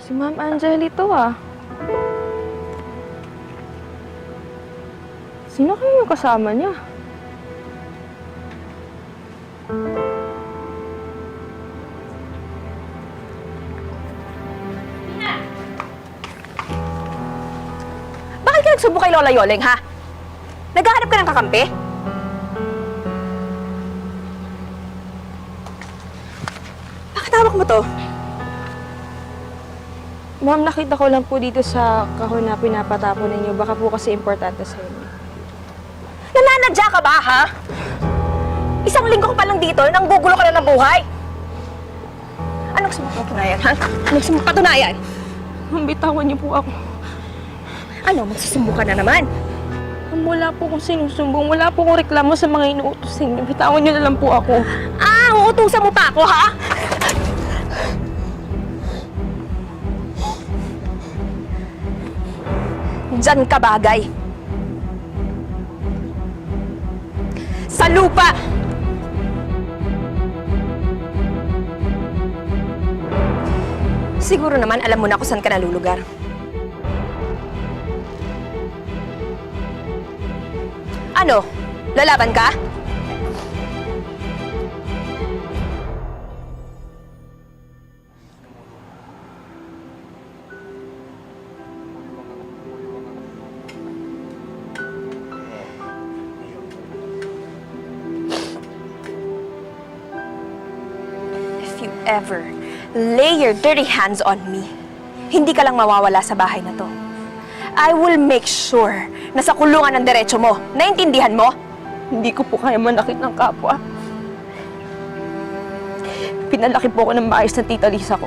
Si Ma'am Angeli to ah. Sino kayo yung kasama niya? Bakit ka nagsubo kay Lola Yoleng, ha? Naghahanap ka ng kakampi? Bakit hawak mo to? Ma'am, nakita ko lang po dito sa kahon na pinapatapon ninyo. Baka po kasi importante sa inyo. Nananadya ka ba, ha? Isang linggo ka pa lang dito, nang gugulo ka na ng buhay. Anong gusto mo patunayan, ha? Anong gusto mo patunayan? Ma'am, bitawan niyo po ako. Ano, magsusumbo ka na naman? Ma'am, wala po akong sinusumbong. Wala po akong reklamo sa mga inuutos ninyo. Bitawan niyo na lang po ako. Ah, uutusan mo pa ako, ha? Diyan ka bagay. Sa lupa! Siguro naman alam mo na kung saan ka nalulugar. Ano? Lalaban ka? If you ever lay your dirty hands on me, hindi ka lang mawawala sa bahay na to. I will make sure na sa kulungan ng derecho mo. Naintindihan mo? Hindi ko po kaya manakit ng kapwa. Pinalaki po ako ng maayos na tita Lisa ko.